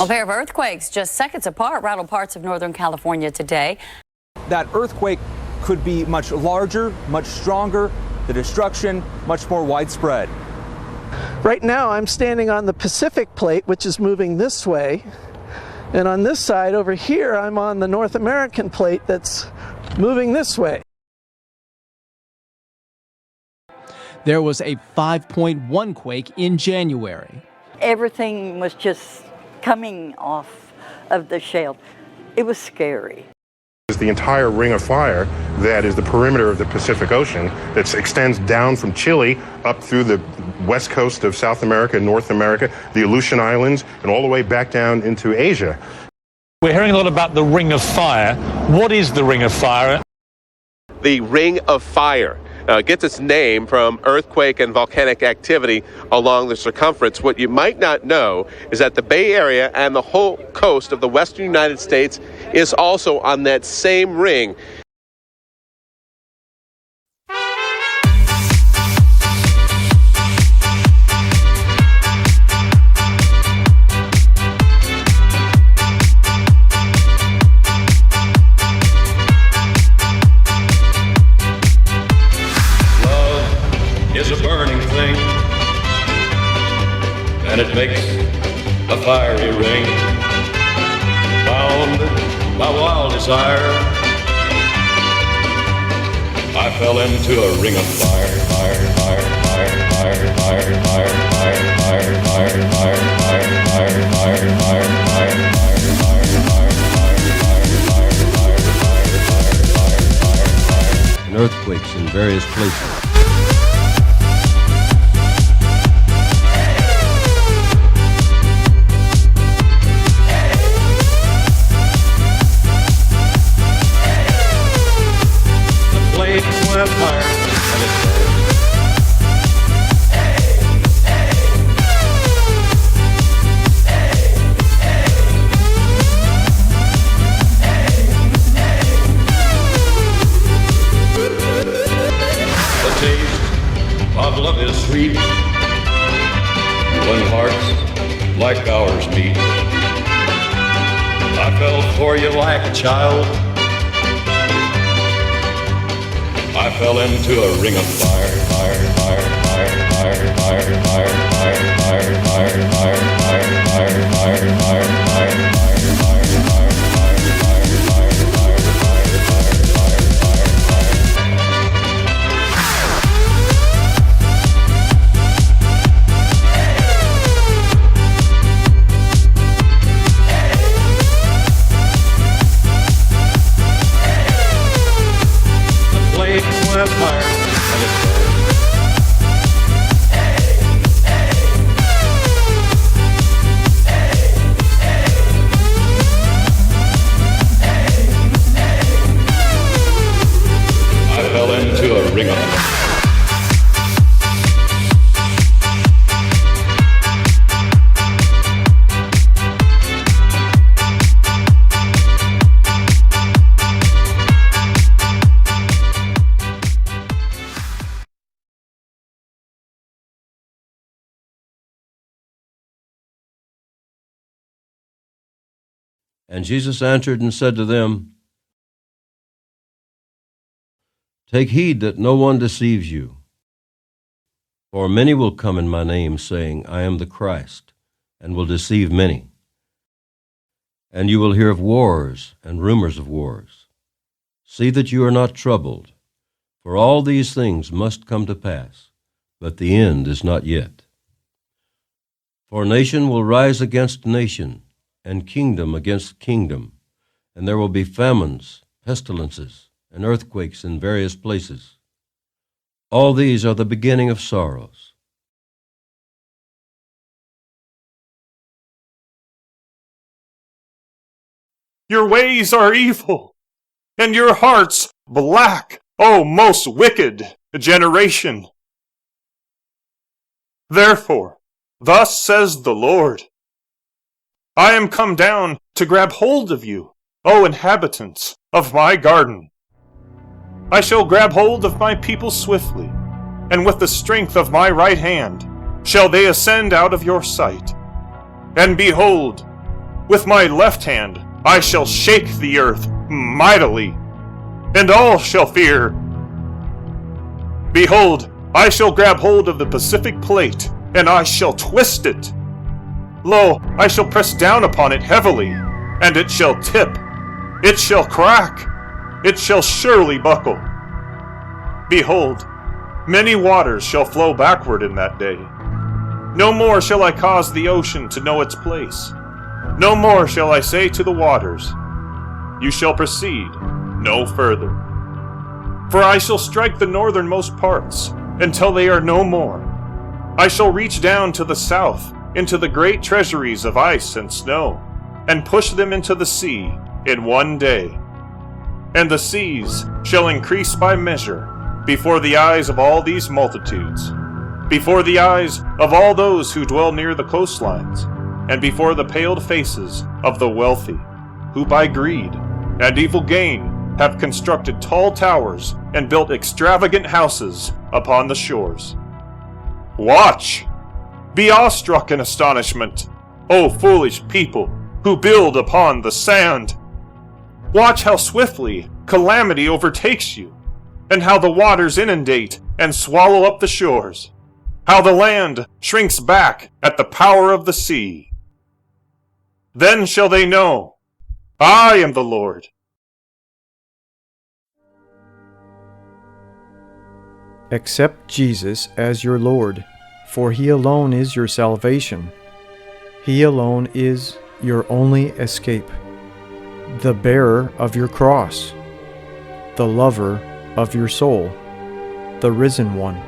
A pair of earthquakes just seconds apart rattled parts of Northern California today. That earthquake could be much larger, much stronger, the destruction much more widespread. Right now I'm standing on the Pacific plate, which is moving this way. And on this side over here, I'm on the North American plate that's moving this way. There was a 5.1 quake in January. Everything was just coming off of the shell. It was scary. Is the entire ring of fire that is the perimeter of the Pacific Ocean that extends down from Chile up through the west coast of South America, North America, the Aleutian Islands, and all the way back down into Asia. We're hearing a lot about the Ring of Fire. What is the Ring of Fire? The Ring of Fire gets its name from earthquake and volcanic activity along the circumference. What you might not know is that the Bay Area and the whole coast of the western United States is also on that same ring. Is a burning thing, and it makes a fiery ring, bound by wild desire. I fell into a ring of fire, fire, fire, fire, fire, fire, fire, fire, fire, fire, fire, fire, fire, fire, fire, fire, fire, and earthquakes in various places. Of love is sweet when hearts like ours meet. I fell for you like a child. I fell into a ring of fire, fire, fire, fire, fire, fire, fire, fire, fire, fire, fire, fire, fire, fire, fire, fire, And Jesus answered and said to them, Take heed that no one deceives you. For many will come in my name, saying, I am the Christ, and will deceive many. And you will hear of wars and rumors of wars. See that you are not troubled, for all these things must come to pass, but the end is not yet. For nation will rise against nation, and kingdom against kingdom, and there will be famines, pestilences, and earthquakes in various places. All these are the beginning of sorrows. Your ways are evil, and your hearts black, O most wicked generation. Therefore, thus says the Lord, I am come down to grab hold of you, O inhabitants of my garden. I shall grab hold of my people swiftly, and with the strength of my right hand shall they ascend out of your sight. And behold, With my left hand I shall shake the earth mightily, and all shall fear. Behold, I shall grab hold of the Pacific plate, and I shall twist it. Lo, I shall press down upon it heavily, and it shall tip. It shall crack. It shall surely buckle. Behold, many waters shall flow backward in that day. No more shall I cause the ocean to know its place. No more shall I say to the waters, you shall proceed no further. For I shall strike the northernmost parts until they are no more. I shall reach down to the south into the great treasuries of ice and snow, and push them into the sea in one day. And the seas shall increase by measure before the eyes of all these multitudes, before the eyes of all those who dwell near the coastlines, and before the paled faces of the wealthy, who by greed and evil gain have constructed tall towers and built extravagant houses upon the shores. Watch! Be awestruck in astonishment, O foolish people who build upon the sand! Watch how swiftly calamity overtakes you, and how the waters inundate and swallow up the shores, how the land shrinks back at the power of the sea. Then shall they know, I am the Lord. Accept Jesus as your Lord, for He alone is your salvation. He alone is your only escape, the bearer of your cross, the lover of your soul, the risen one.